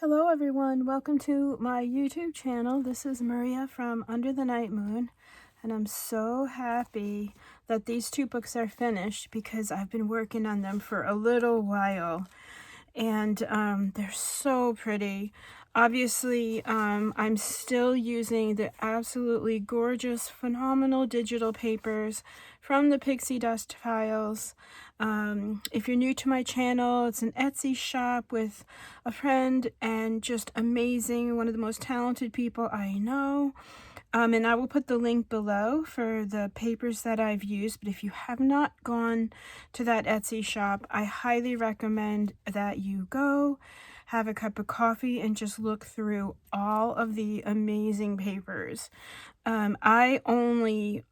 Hello everyone, welcome to my YouTube channel. This is Maria from Under the Night Moon, and I'm so happy that these two books are finished because I've been working on them for a little while, and they're so pretty. Obviously, I'm still using the absolutely gorgeous, phenomenal digital papers from the Pixie Dust files. If you're new to my channel, it's an Etsy shop with a friend and just amazing, one of the most talented people I know. And I will put the link below for the papers that I've used. But if you have not gone to that Etsy shop, I highly recommend that you go, have a cup of coffee, and just look through all of the amazing papers. I only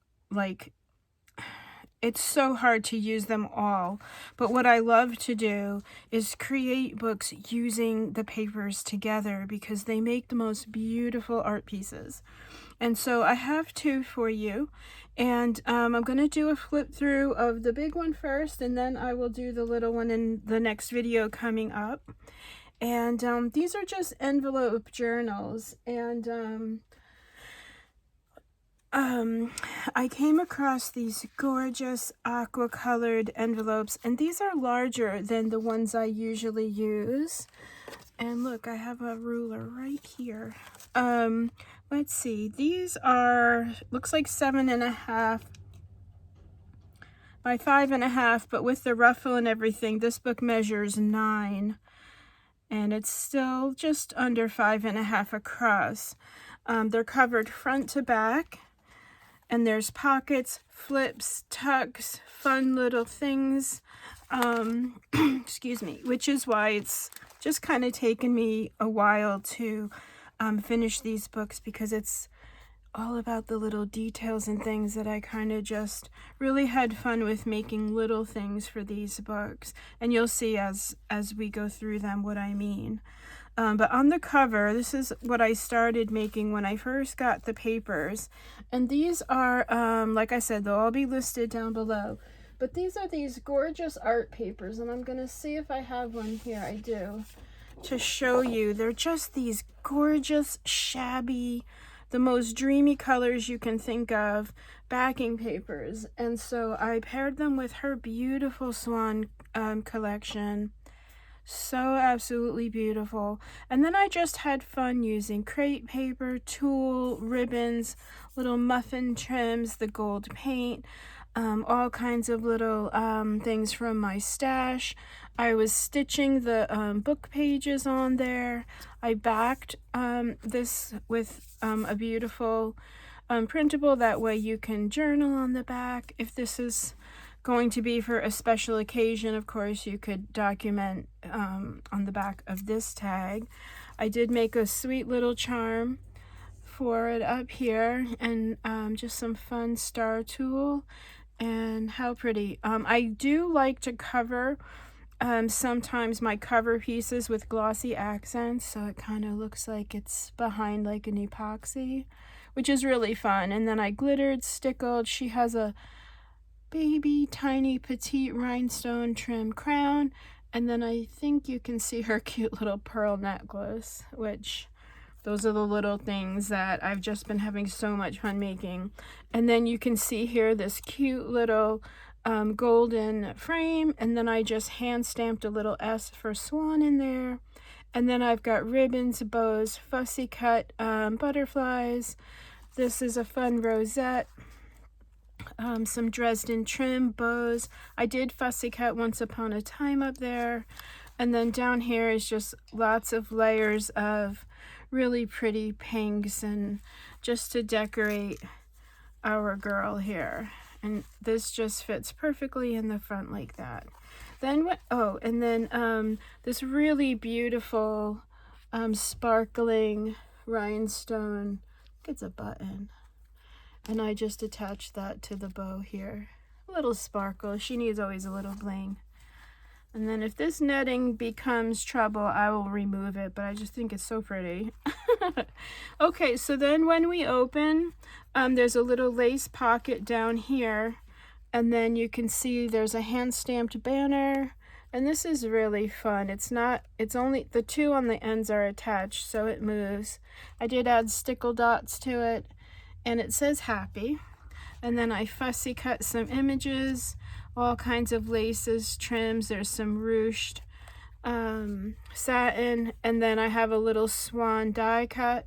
it's so hard to use them all, but what I love to do is create books using the papers together because they make the most beautiful art pieces. And so I have two for you, and I'm going to do a flip through of the big one first, and then I will do the little one in the next video coming up. And these are just envelope journals, and I came across these gorgeous aqua colored envelopes, and these are larger than the ones I usually use. And look, I have a ruler right here. Let's see, these are, looks like 7.5 by 5.5, but with the ruffle and everything, this book measures 9. And it's still just under 5.5 across. They're covered front to back. And there's pockets, flips, tucks, fun little things. Excuse me, which is why it's just kind of taken me a while to finish these books, because it's all about the little details and things that I kind of just really had fun with making little things for these books. And you'll see as we go through them what I mean. But on the cover, this is what I started making when I first got the papers. And these are, like I said, they'll all be listed down below. But these are these gorgeous art papers, and I'm going to see if I have one here. I do. To show you, they're just these gorgeous, shabby, the most dreamy colors you can think of, backing papers. And so I paired them with her beautiful Swan collection. So absolutely beautiful. And then I just had fun using crepe paper, tulle, ribbons, little muffin trims, the gold paint, all kinds of little things from my stash. I was stitching the book pages on there. I backed this with a beautiful printable, that way you can journal on the back. If this is going to be for a special occasion, of course, you could document on the back of this tag. I did make a sweet little charm for it up here, and just some fun star tulle, and how pretty. I do like to cover sometimes my cover pieces with glossy accents, so it kind of looks like it's behind like an epoxy, which is really fun. And then I glittered, stickled. She has a baby tiny petite rhinestone trim crown, and then I think you can see her cute little pearl necklace, which those are the little things that I've just been having so much fun making. And then you can see here this cute little golden frame, and then I just hand stamped a little S for Swan in there. And then I've got ribbons, bows, fussy cut butterflies. This is a fun rosette. Some Dresden trim bows. I did fussy cut Once Upon a Time up there. And then down here is just lots of layers of really pretty pinks, and just to decorate our girl here. And this just fits perfectly in the front like that. Then what? Oh, and then this really beautiful sparkling rhinestone. I think it's a button. And I just attached that to the bow here. A little sparkle. She needs always a little bling. And then if this netting becomes trouble, I will remove it, but I just think it's so pretty. Okay, so then when we open, there's a little lace pocket down here. And then you can see there's a hand-stamped banner. And this is really fun. It's only, the two on the ends are attached, so it moves. I did add stickle dots to it, and it says happy. And then I fussy cut some images, all kinds of laces, trims. There's some ruched satin, and then I have a little swan die cut.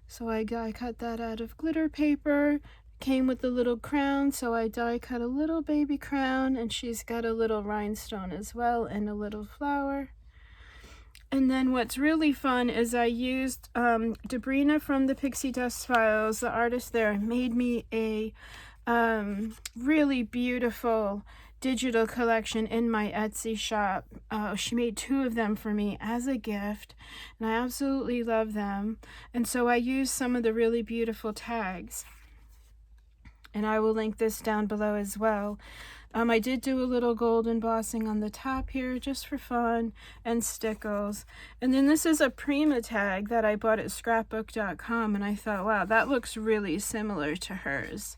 So I die cut that out of glitter paper. Came with the little crown, so I die cut a little baby crown, and she's got a little rhinestone as well and a little flower. And then what's really fun is I used Debrina from the Pixie Dust Files, the artist there, made me a really beautiful digital collection in my Etsy shop. She made 2 of them for me as a gift, and I absolutely love them. And so I used some of the really beautiful tags, and I will link this down below as well. I did do a little gold embossing on the top here just for fun, and stickles. And then this is a Prima tag that I bought at scrapbook.com, and I thought, wow, that looks really similar to hers.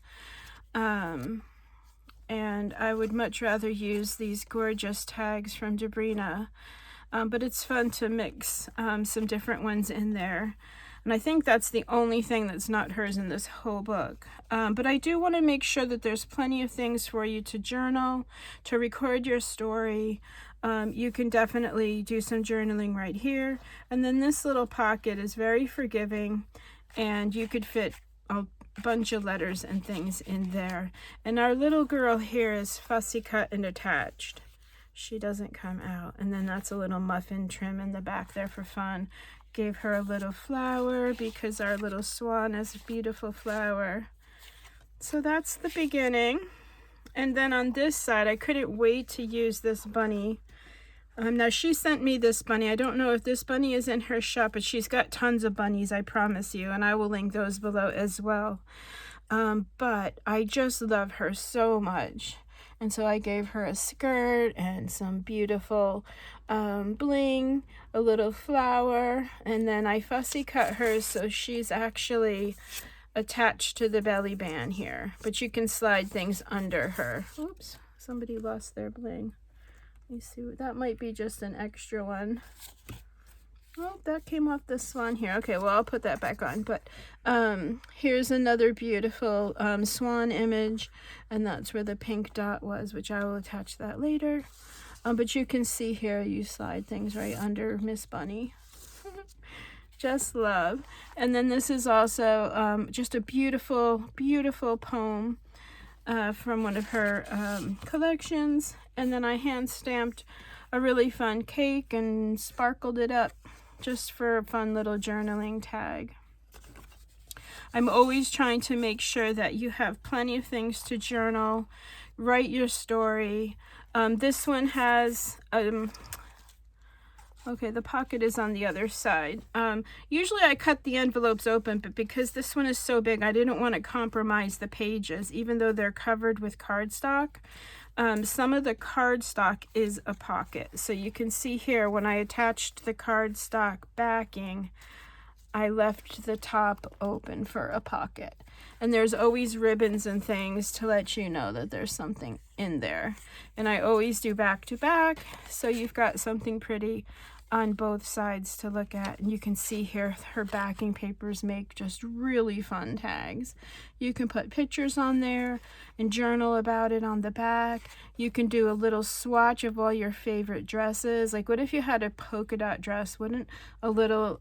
And I would much rather use these gorgeous tags from Debrina, but it's fun to mix some different ones in there. And I think that's the only thing that's not hers in this whole book. But I do want to make sure that there's plenty of things for you to journal, to record your story. You can definitely do some journaling right here. And then this little pocket is very forgiving, and you could fit a bunch of letters and things in there. And our little girl here is fussy cut and attached. She doesn't come out. And then that's a little muffin trim in the back there for fun. Gave her a little flower because our little swan is a beautiful flower. So that's the beginning. And then on this side, I couldn't wait to use this bunny. Now she sent me this bunny. I don't know if this bunny is in her shop, but she's got tons of bunnies, I promise you, and I will link those below as well. But I just love her so much. And so I gave her a skirt and some beautiful bling, a little flower, and then I fussy cut hers so she's actually attached to the belly band here. But you can slide things under her. Oops, somebody lost their bling. Let me see, that might be just an extra one. Oh, that came off this one here. Okay, well, I'll put that back on. But here's another beautiful swan image, and that's where the pink dot was, which I will attach that later. But you can see here, you slide things right under Miss Bunny. Just love. And then this is also just a beautiful, beautiful poem from one of her collections. And then I hand stamped a really fun cake and sparkled it up just for a fun little journaling tag. I'm always trying to make sure that you have plenty of things to journal, write your story. This one has, okay, the pocket is on the other side. Usually I cut the envelopes open, but because this one is so big, I didn't want to compromise the pages, even though they're covered with cardstock. Some of the cardstock is a pocket. So you can see here, when I attached the cardstock backing, I left the top open for a pocket. And there's always ribbons and things to let you know that there's something in there. And I always do back to back, so you've got something pretty on both sides to look at. And you can see here her backing papers make just really fun tags. You can put pictures on there and journal about it on the back. You can do a little swatch of all your favorite dresses. Like, what if you had a polka dot dress? Wouldn't a little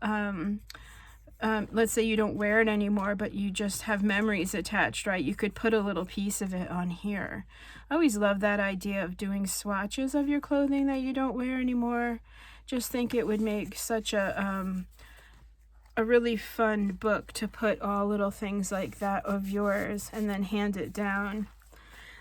let's say you don't wear it anymore, but you just have memories attached, right? You could put a little piece of it on here. I always love that idea of doing swatches of your clothing that you don't wear anymore. Just think it would make such a really fun book to put all little things like that of yours and then hand it down.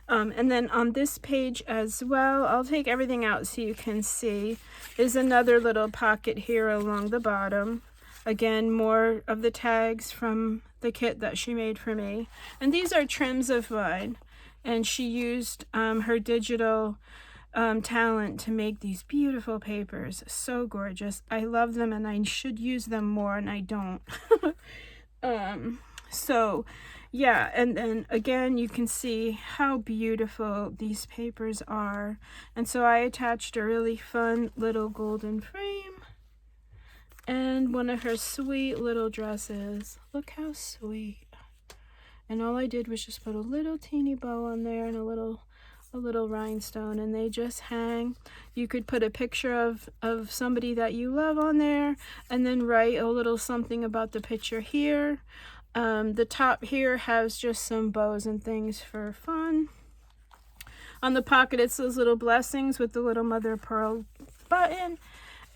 And then on this page as well, I'll take everything out so you can see, is another little pocket here along the bottom. Again, more of the tags from the kit that she made for me. And these are trims of mine. And she used her digital talent to make these beautiful papers. So gorgeous. I love them, and I should use them more, and I don't. So yeah, and then again you can see how beautiful these papers are. And so I attached a really fun little golden frame and one of her sweet little dresses. Look how sweet. And all I did was just put a little teeny bow on there and a little rhinestone, and they just hang. You could put a picture of somebody that you love on there, and then write a little something about the picture here. The top here has just some bows and things for fun. On the pocket, it's those little blessings with the little mother of pearl button.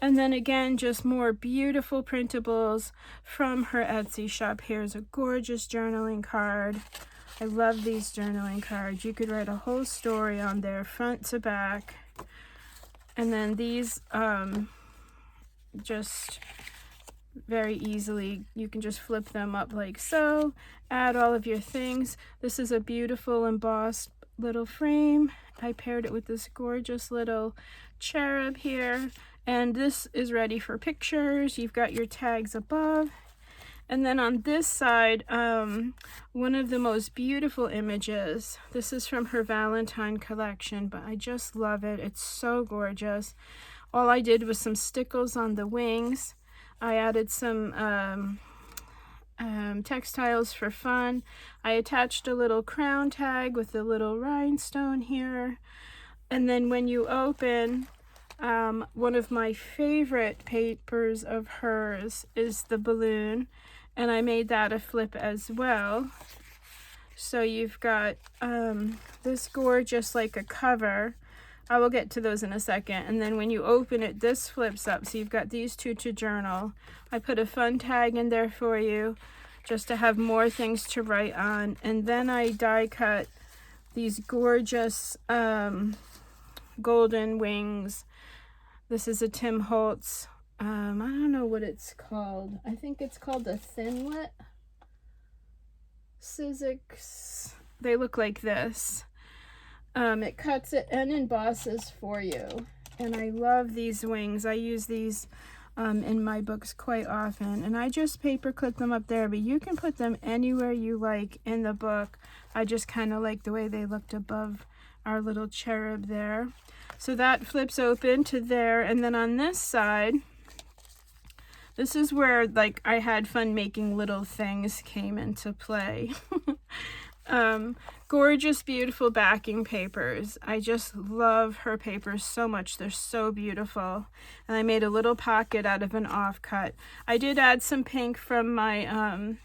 And then again, just more beautiful printables from her Etsy shop. Here's a gorgeous journaling card. I love these journaling cards. You could write a whole story on there, front to back. And then these, just very easily, you can just flip them up like so. Add all of your things. This is a beautiful embossed little frame. I paired it with this gorgeous little cherub here. And this is ready for pictures. You've got your tags above. And then on this side, one of the most beautiful images. This is from her Valentine collection, but I just love it. It's so gorgeous. All I did was some stickles on the wings. I added some textiles for fun. I attached a little crown tag with a little rhinestone here. And then when you open, one of my favorite papers of hers is the balloon, and I made that a flip as well. So you've got this gorgeous like a cover. I will get to those in a second. And then when you open it, this flips up. So you've got these two to journal. I put a fun tag in there for you just to have more things to write on. And then I die cut these gorgeous golden wings. This is a Tim Holtz. I don't know what it's called. I think it's called a Thinlet. Sizzix. They look like this. It cuts it and embosses for you. And I love these wings. I use these in my books quite often. And I just paper clip them up there, but you can put them anywhere you like in the book. I just kind of like the way they looked above our little cherub there. So that flips open to there. And then on this side, this is where like I had fun making little things came into play. Gorgeous, beautiful backing papers. I just love her papers so much. They're so beautiful. And I made a little pocket out of an offcut. I did add some pink from my,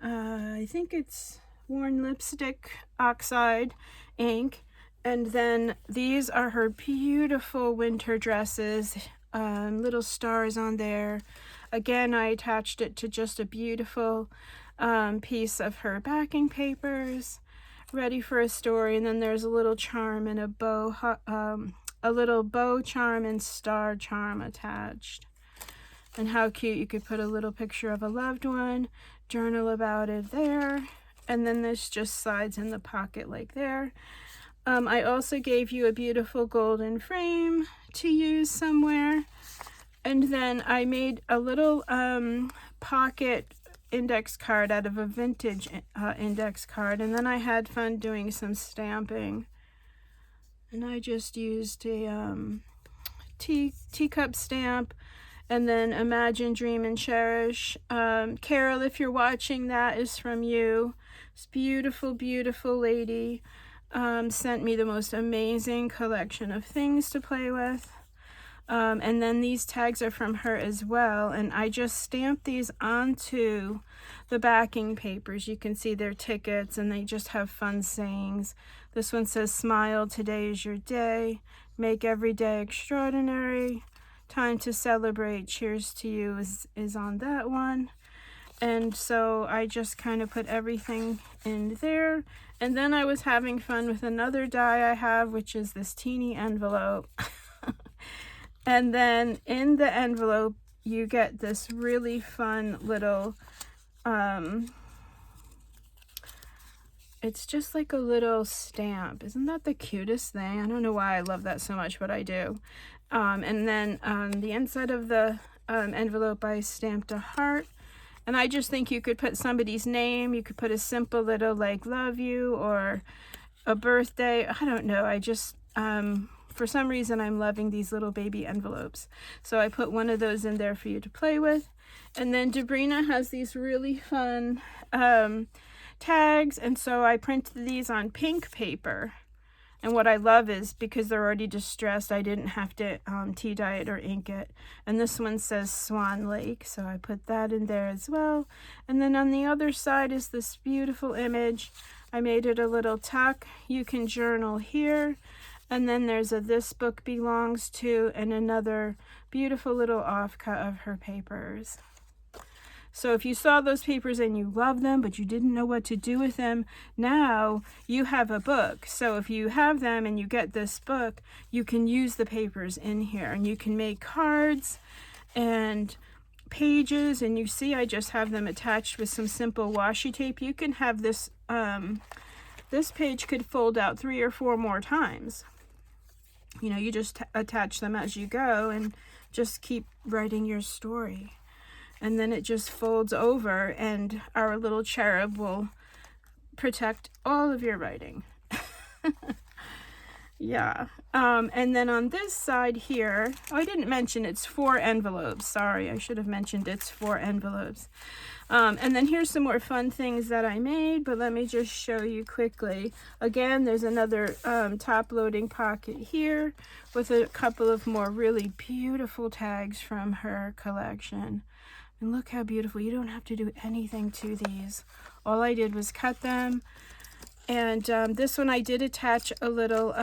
I think it's Worn Lipstick Oxide ink. And then these are her beautiful winter dresses. Little stars on there. Again, I attached it to just a beautiful piece of her backing papers, ready for a story. And then there's a little charm and a bow, a little bow charm and star charm attached. And how cute, you could put a little picture of a loved one, journal about it there, and then this just slides in the pocket like there. I also gave you a beautiful golden frame to use somewhere. And then I made a little pocket index card out of a vintage index card. And then I had fun doing some stamping. And I just used a teacup stamp. And then Imagine, Dream, and Cherish. Carol, if you're watching, that is from you. This beautiful, beautiful lady sent me the most amazing collection of things to play with. And then these tags are from her as well. And I just stamped these onto the backing papers. You can see their tickets and they just have fun sayings. This one says, smile, today is your day. Make every day extraordinary. Time to celebrate. Cheers to you is on that one. And so I just kind of put everything in there. And then I was having fun with another die I have, which is this teeny envelope. And then in the envelope, you get this really fun little, it's just like a little stamp. Isn't that the cutest thing? I don't know why I love that so much, but I do. And then on the inside of the envelope, I stamped a heart. And I just think you could put somebody's name. You could put a simple little like love you or a birthday. I don't know. I just, for some reason, I'm loving these little baby envelopes. So I put one of those in there for you to play with. And then Debrina has these really fun tags. And so I printed these on pink paper. And what I love is because they're already distressed, I didn't have to tea dye it or ink it. And this one says Swan Lake, so I put that in there as well. And then on the other side is this beautiful image. I made it a little tuck. You can journal here. And then there's a This Book Belongs To and another beautiful little offcut of her papers. So if you saw those papers and you love them, but you didn't know what to do with them, now you have a book. So if you have them and you get this book, you can use the papers in here and you can make cards and pages. And you see, I just have them attached with some simple washi tape. You can have this, this page could fold out 3 or 4 more times. You know, you just attach them as you go and just keep writing your story. And then it just folds over and our little cherub will protect all of your writing. Yeah. And then on this side here, oh, I didn't mention it's 4 envelopes. Sorry, I should have mentioned it's 4 envelopes. And then here's some more fun things that I made, but let me just show you quickly. Again, there's another top loading pocket here with a couple of more really beautiful tags from her collection. And look how beautiful. You don't have to do anything to these. All I did was cut them. And this one I did attach a little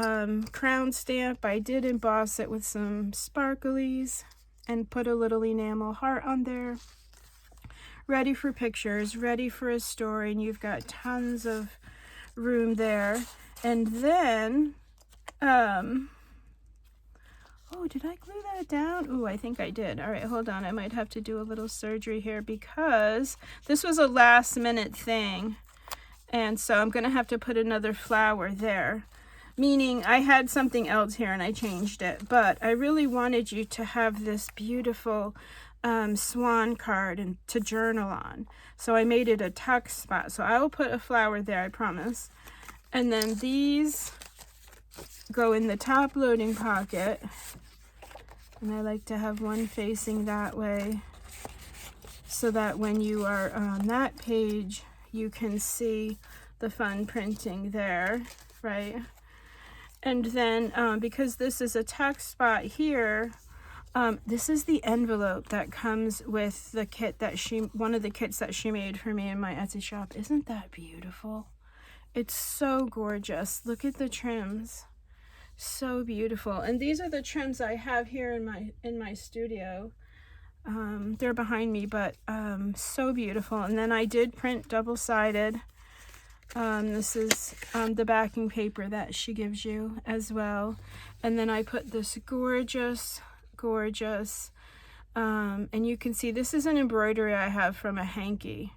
crown stamp. I did emboss it with some sparklies and put a little enamel heart on there. Ready for pictures, ready for a story, and you've got tons of room there. And then, oh, did I glue that down? Oh, I think I did. All right, hold on. I might have to do a little surgery here because this was a last minute thing. And so I'm going to have to put another flower there. Meaning I had something else here and I changed it. But I really wanted you to have this beautiful swan card and to journal on. So I made it a tuck spot. So I will put a flower there, I promise. And then these go in the top loading pocket. And I like to have one facing that way so that when you are on that page, you can see the fun printing there, right? And then because this is a tuck spot here, this is the envelope that comes with the kit that one of the kits that she made for me in my Etsy shop. Isn't that beautiful? It's so gorgeous. Look at the trims. So beautiful. And these are the trims I have here in my studio. They're behind me, but so beautiful. And then I did print double-sided. This is the backing paper that she gives you as well. And then I put this gorgeous, and you can see this is an embroidery I have from a hanky.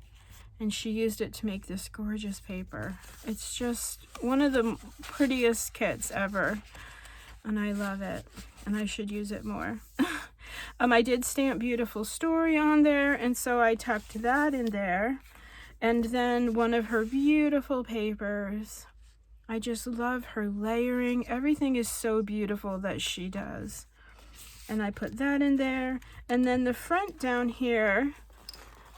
And she used it to make this gorgeous paper. It's just one of the prettiest kits ever. And I love it. And I should use it more. I did stamp Beautiful Story on there. And so I tucked that in there. And then one of her beautiful papers. I just love her layering. Everything is so beautiful that she does. And I put that in there. And then the front down here,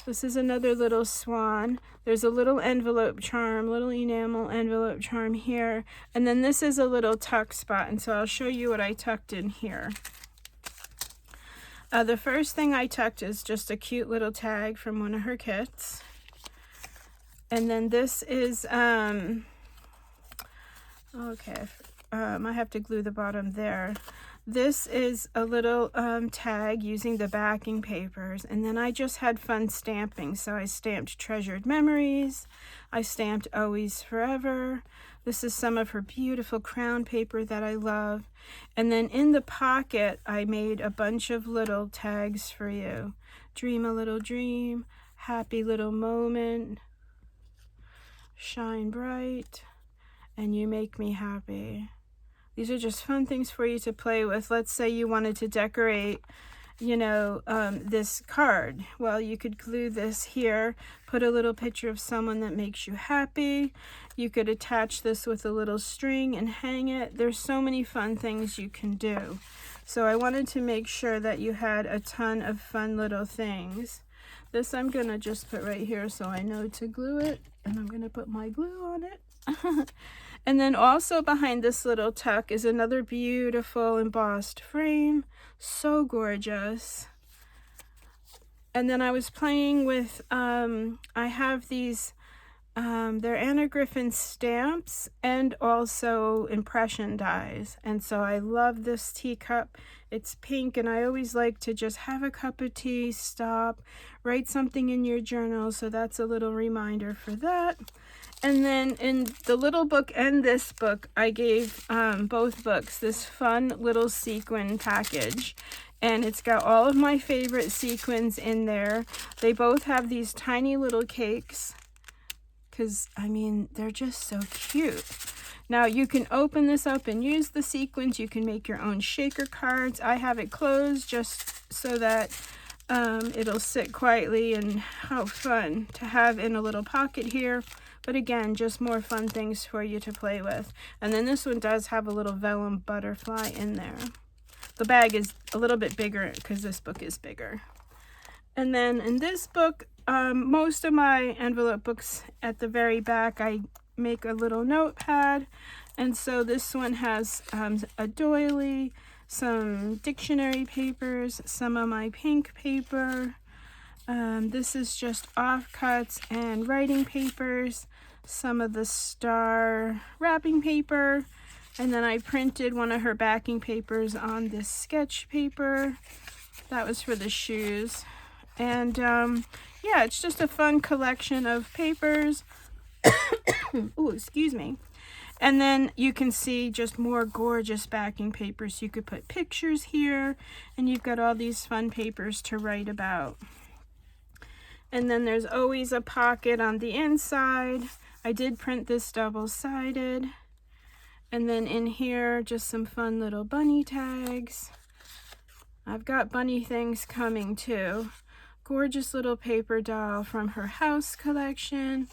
this is another little swan. There's a little envelope charm, little enamel envelope charm here. And then this is a little tuck spot. And so I'll show you what I tucked in here. The first thing I tucked is just a cute little tag from one of her kits. And then this is, okay, I have to glue the bottom there. This is a little tag using the backing papers. And then I just had fun stamping. So I stamped Treasured Memories. I stamped Always Forever. This is some of her beautiful crown paper that I love. And then in the pocket, I made a bunch of little tags for you. Dream a Little Dream, Happy Little Moment, Shine Bright, and You Make Me Happy. These are just fun things for you to play with. Let's say you wanted to decorate you know, this card. Well, you could glue this here, put a little picture of someone that makes you happy. You could attach this with a little string and hang it. There's so many fun things you can do. So I wanted to make sure that you had a ton of fun little things. This I'm going to just put right here so I know to glue it. And I'm going to put my glue on it. And then also behind this little tuck is another beautiful embossed frame. So gorgeous. And then I was playing with, I have these, they're Anna Griffin stamps and also impression dies. And so I love this teacup. It's pink, and I always like to just have a cup of tea, stop, write something in your journal. So that's a little reminder for that. And then in the little book and this book, I gave both books this fun little sequin package. And it's got all of my favorite sequins in there. They both have these tiny little cakes. Because, I mean, they're just so cute. Now, you can open this up and use the sequins. You can make your own shaker cards. I have it closed just so that it'll sit quietly, and how fun to have in a little pocket here. But again, just more fun things for you to play with. And then this one does have a little vellum butterfly in there. The bag is a little bit bigger because this book is bigger. And then in this book, most of my envelope books at the very back, I make a little notepad. And so this one has a doily, some dictionary papers, some of my pink paper. This is just offcuts and writing papers, some of the star wrapping paper, and then I printed one of her backing papers on this sketch paper. That was for the shoes. And yeah, it's just a fun collection of papers. Oh, excuse me. And then you can see just more gorgeous backing papers. You could put pictures here, and you've got all these fun papers to write about. And then there's always a pocket on the inside. I did print this double-sided. And then in here, just some fun little bunny tags. I've got bunny things coming too. Gorgeous little paper doll from her house collection.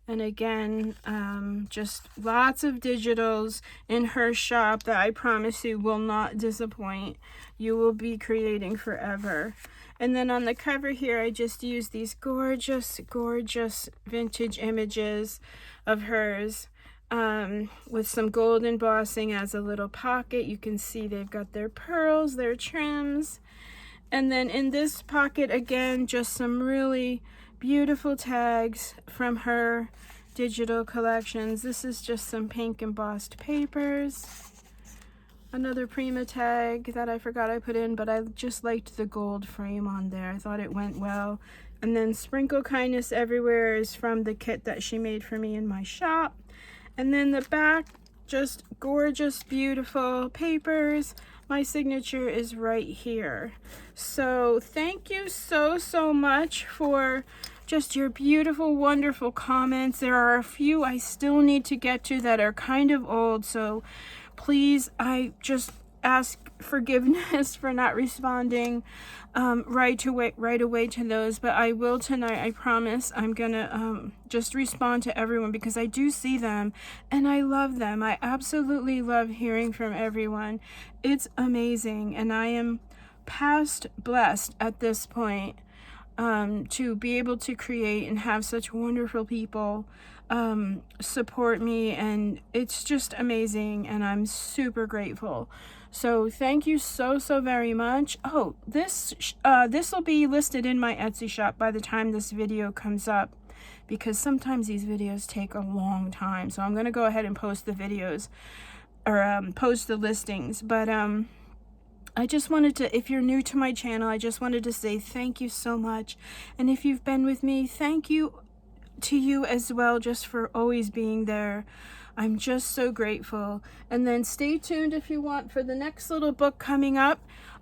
And again, just lots of digitals in her shop that I promise you will not disappoint. You will be creating forever. And then on the cover here, I just used these gorgeous, gorgeous vintage images of hers with some gold embossing as a little pocket. You can see they've got their pearls, their trims. And then in this pocket, again, just some really beautiful tags from her digital collections. This is just some pink embossed papers. Another Prima tag that I forgot I put in, but I just liked the gold frame on there. I thought it went well. And then Sprinkle Kindness Everywhere is from the kit that she made for me in my shop. And then the back, just gorgeous, beautiful papers. My signature is right here. So thank you so, so much for just your beautiful, wonderful comments. There are a few I still need to get to that are kind of old, so please, I just ask forgiveness for not responding right away to those, but I will tonight. I promise. I'm gonna just respond to everyone because I do see them and I love them. I absolutely love hearing from everyone. It's amazing, and I am past blessed at this point to be able to create and have such wonderful people support me, and it's just amazing, and I'm super grateful. So thank you so, so very much. Oh, this will be listed in my Etsy shop by the time this video comes up, because sometimes these videos take a long time. So I'm going to go ahead and post the videos, or post the listings. But I just wanted to, if you're new to my channel, I just wanted to say thank you so much. And if you've been with me, thank you to you as well, just for always being there. I'm just so grateful. And then stay tuned if you want for the next little book coming up.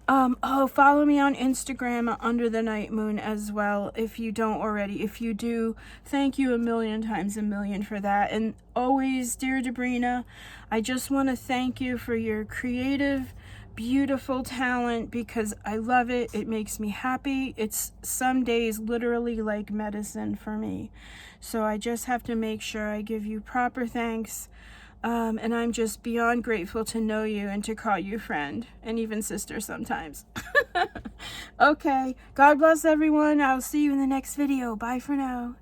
Oh, follow me on Instagram Under the Night Moon as well, if you don't already. If you do, thank you a million times a million for that. And always, dear Debrina, I just want to thank you for your creative beautiful talent because I love it. It makes me happy. It's some days literally like medicine for me. So I just have to make sure I give you proper thanks. And I'm just beyond grateful to know you and to call you friend and even sister sometimes. Okay. God bless everyone. I'll see you in the next video. Bye for now.